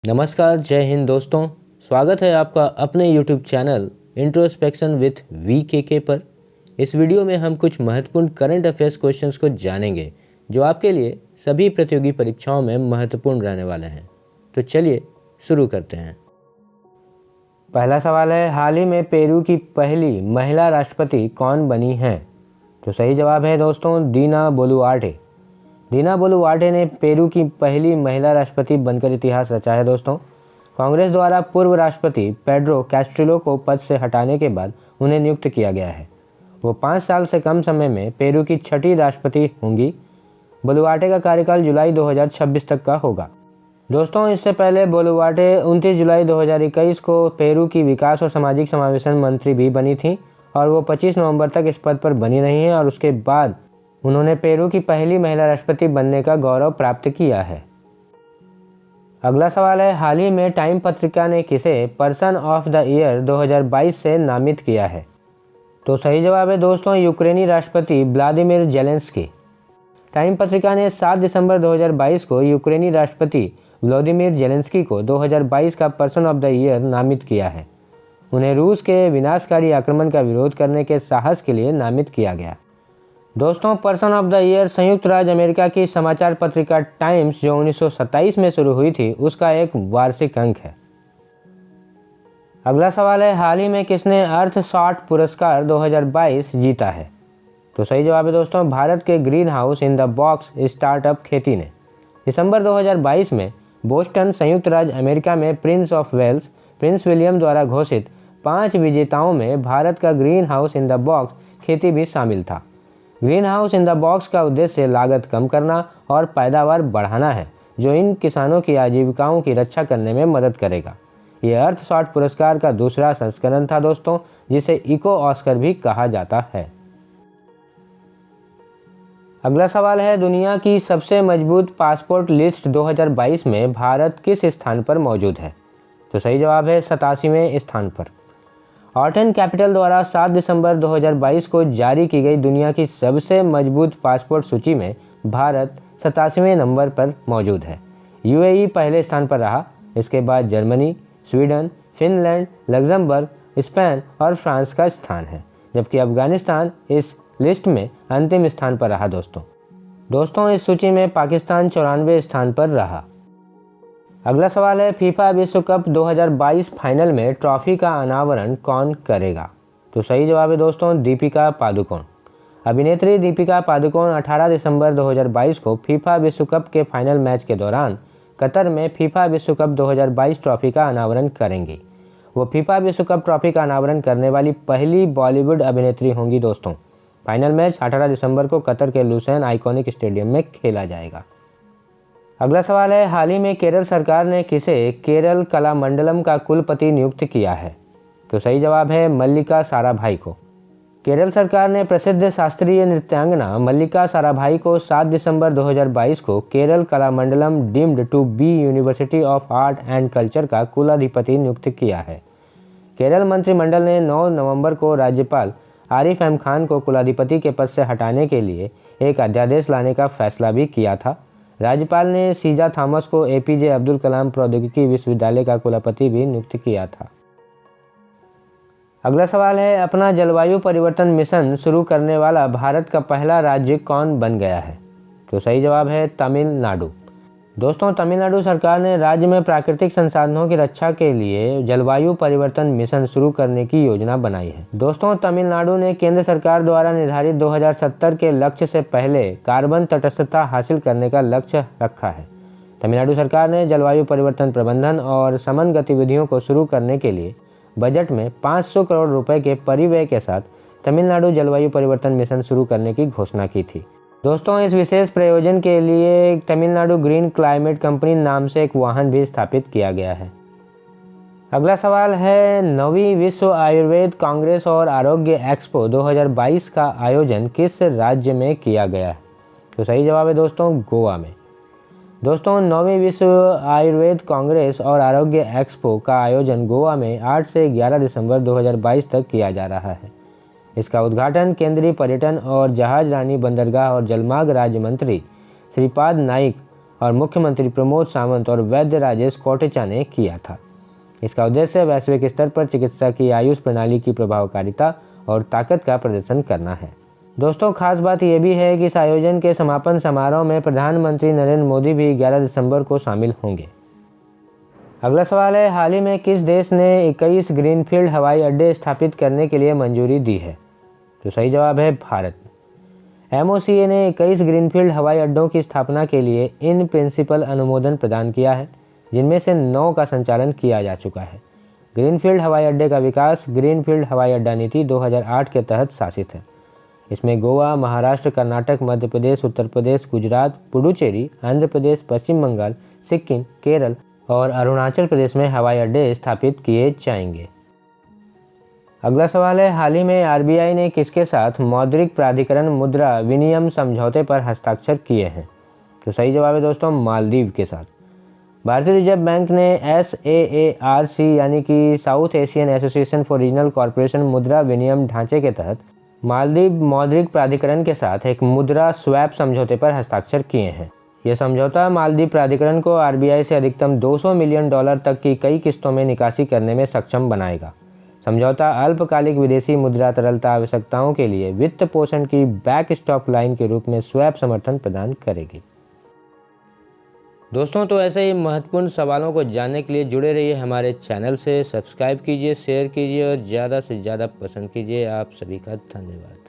नमस्कार, जय हिंद दोस्तों। स्वागत है आपका अपने YouTube channel introspection with VKK पर। इस वीडियो में हम कुछ महत्वपूर्ण करंट अफेयर्स क्वेश्चंस को जानेंगे जो आपके लिए सभी प्रतियोगी परीक्षाओं में महत्वपूर्ण रहने वाले हैं। तो चलिए शुरू करते हैं। पहला सवाल है, हाल ही में पेरू की पहली महिला राष्ट्रपति कौन बनी हैं? तो सही जवाब है दोस्तों दीना बोलुआर्टे। दीना बोलुआर्टे ने पेरू की पहली महिला राष्ट्रपति बनकर इतिहास रचा है दोस्तों। कांग्रेस द्वारा पूर्व राष्ट्रपति पेड्रो कैस्ट्रिलो को पद से हटाने के बाद उन्हें नियुक्त किया गया है। वो 5 साल से कम समय में पेरू की छठी राष्ट्रपति होंगी। बोलुआर्टे का कार्यकाल जुलाई 2026 तक का होगा। दोस्तों, इससे पहले बोलुआर्टे 29 जुलाई 2021 को पेरू की विकास और सामाजिक समावेशन मंत्री भी बनी थी और वो 25 नवंबर तक इस पद पर बनी रही हैं और उसके बाद उन्होंने पेरू की पहली महिला राष्ट्रपति बनने का गौरव प्राप्त किया है। अगला सवाल है, हाल ही में टाइम पत्रिका ने किसे पर्सन ऑफ द ईयर 2022 से नामित किया है? तो सही जवाब है दोस्तों यूक्रेनी राष्ट्रपति व्लादिमीर जेलेंस्की। टाइम पत्रिका ने 7 दिसंबर 2022 को यूक्रेनी राष्ट्रपति व्लादिमीर जेलेंस्की को 2022 का पर्सन ऑफ द ईयर नामित किया है। उन्हें रूस के विनाशकारी आक्रमण का विरोध करने के साहस के लिए नामित किया गया। दोस्तों, पर्सन ऑफ द ईयर संयुक्त राज्य अमेरिका की समाचार पत्रिका टाइम्स जो 1927 में शुरू हुई थी उसका एक वार्षिक अंक है। अगला सवाल है, हाल ही में किसने अर्थ शॉट पुरस्कार 2022 जीता है? तो सही जवाब है दोस्तों भारत के green house in the box startup खेती ने दिसंबर 2022 में बोस्टन संयुक्त राज्य अमेरिका में prince of Wales prince William द्वारा घोषित 5 विजेताओं में भारत का green house in the box खेती भी शामिल था। Green house in the box का उद्देश्य लागत कम करना और पैदावार बढ़ाना है, जो इन किसानों की आजीविकाओं की रक्षा करने में मदद करेगा। यह अर्थ शॉट पुरस्कार का दूसरा संस्करण था दोस्तों, जिसे इको ऑस्कर भी कहा जाता है। अगला सवाल है, दुनिया की सबसे मजबूत पासपोर्ट लिस्ट 2022 में भारत किस स्थान पर मौजूद है? तो सही जवाब है 87वें स्थान पर। ऑर्टन कैपिटल द्वारा 7 दिसंबर 2022 को जारी की गई दुनिया की सबसे मजबूत पासपोर्ट सूची में भारत 87वें नंबर पर मौजूद है। यूएई पहले स्थान पर रहा। इसके बाद Germany, Sweden, Finland, Luxembourg, Spain और फ्रांस का स्थान है, जबकि अफगानिस्तान इस लिस्ट में अंतिम स्थान पर रहा। दोस्तों इस सूची में पाकिस्तान 94वें स्थान पर रहा। अगला सवाल है, फीफा विश्व कप 2022 फाइनल में ट्रॉफी का अनावरण कौन करेगा? तो सही जवाब है दोस्तों दीपिका पादुकोण। अभिनेत्री दीपिका पादुकोण 18 दिसंबर 2022 को फीफा विश्व कप के फाइनल मैच के दौरान कतर में फीफा विश्व कप 2022 ट्रॉफी का अनावरण करेंगी। वो फीफा विश्व कप ट्रॉफी का अनावरण करने वाली पहली बॉलीवुड अभिनेत्री होंगी। दोस्तों फाइनल मैच 18 दिसंबर को कतर के लुसेन आइकॉनिक स्टेडियम में खेला जाएगा। अगला सवाल है, हाल ही में केरल सरकार ने किसे केरल कलामंडलम का कुलपति नियुक्त किया है? तो सही जवाब है मल्लिका साराभाई को। केरल सरकार ने प्रसिद्ध शास्त्रीय नृत्यांगना मल्लिका साराभाई को 7 दिसंबर 2022 को Kerala Kalamandalam deemed to be university of art and culture का कुलाधिपति नियुक्त किया है। केरल मंत्रिमंडल ने 9 नवंबर को राज्यपाल आरिफ एम खान को कुलाधिपति के पद से हटाने के लिए एक अध्यादेश लाने का फैसला भी किया था। राज्यपाल ने सीजा थॉमस को एपीजे अब्दुल कलाम प्रौद्योगिकी विश्वविद्यालय का कुलपति भी नियुक्त किया था। अगला सवाल है, अपना जलवायु परिवर्तन मिशन शुरू करने वाला भारत का पहला राज्य कौन बन गया है? तो सही जवाब है तमिलनाडु। दोस्तों तमिलनाडु सरकार ने राज्य में प्राकृतिक संसाधनों की रक्षा के लिए जलवायु परिवर्तन मिशन शुरू करने की योजना बनाई है। दोस्तों तमिलनाडु ने केंद्र सरकार द्वारा निर्धारित 2070 के लक्ष्य से पहले कार्बन तटस्थता हासिल करने का लक्ष्य रखा है। तमिलनाडु सरकार ने जलवायु परिवर्तन प्रबंधन और शमन गतिविधियों को शुरू करने के लिए बजट में 500 करोड़ रुपए के परिव्यय के साथ तमिलनाडु जलवायु परिवर्तन मिशन शुरू करने की घोषणा की थी। दोस्तों इस विशेष प्रयोजन के लिए तमिलनाडु ग्रीन क्लाइमेट कंपनी नाम से एक वाहन भी स्थापित किया गया है। अगला सवाल है, 9वीं विश्व आयुर्वेद कांग्रेस और आरोग्य एक्सपो 2022 का आयोजन किस राज्य में किया गया है? तो सही जवाब है दोस्तों गोवा में। दोस्तों 9वीं विश्व आयुर्वेद कांग्रेस और आरोग्य एक्सपो का आयोजन गोवा में 8 से 11 दिसंबर 2022 तक किया जा रहा है। इसका उद्घाटन केंद्रीय पर्यटन और जहाजरानी बंदरगाह और जलमार्ग राज्य मंत्री श्रीपाद नाइक और मुख्यमंत्री प्रमोद सावंत और वैद्य राजेश कोटेचा ने किया था। इसका उद्देश्य वैश्विक स्तर पर चिकित्सा की आयुष प्रणाली की प्रभावकारिता और ताकत का प्रदर्शन करना है। दोस्तों, खास बात यह भी है कि इस आयोजन के समापन समारोह में प्रधानमंत्री नरेंद्र मोदी भी 11 दिसंबर को शामिल होंगे। अगला सवाल है, हाल ही में किस देश ने 21 ग्रीनफील्ड हवाई अड्डे स्थापित करने के लिए मंजूरी दी है? तो सही जवाब है भारत। MOCA ने 21 ग्रीनफील्ड हवाई अड्डों की स्थापना के लिए इन प्रिंसिपल अनुमोदन प्रदान किया है, जिनमें से 9 का संचालन किया जा चुका है। ग्रीनफील्ड हवाई अड्डे का विकास ग्रीनफील्ड हवाई अड्डा नीति 2008 के तहत शासित है। इसमें गोवा, महाराष्ट्र, कर्नाटक, मध्य प्रदेश, उत्तर प्रदेश, गुजरात, पुडुचेरी, आंध्र प्रदेश, पश्चिम बंगाल, सिक्किम, केरल और अरुणाचल प्रदेश में हवाई अड्डे स्थापित किए जाएंगे। अगला सवाल है, हाल ही में RBI ने किसके साथ मौद्रिक प्राधिकरण मुद्रा विनिमय समझौते पर हस्ताक्षर किए हैं? तो सही जवाब है दोस्तों, मालदीव के साथ। भारतीय रिजर्व बैंक ने SAARC यानी कि south Asian association for regional corporation मुद्रा विनिमय ढांचे के तहत मालदीव मौद्रिक प्राधिकरण के साथ एक मुद्रा स्वैप समझौते पर हस्ताक्षर किए हैं। यह समझौता मालदीव प्राधिकरण को RBI से अधिकतम $200 मिलियन तक की कई किस्तों में निकासी करने में सक्षम बनाएगा। समझौता अल्पकालिक विदेशी मुद्रा तरलता आवश्यकताओं के लिए वित्त पोषण की बैकस्टॉप लाइन के रूप में स्वैप समर्थन प्रदान करेगी। दोस्तों, तो ऐसे ही महत्वपूर्ण सवालों को जानने के लिए जुड़े रहिए हमारे चैनल से। सब्सक्राइब कीजिए, शेयर कीजिए और ज़्यादा से ज़्यादा पसंद कीजिए। आप सभी का धन्यवाद।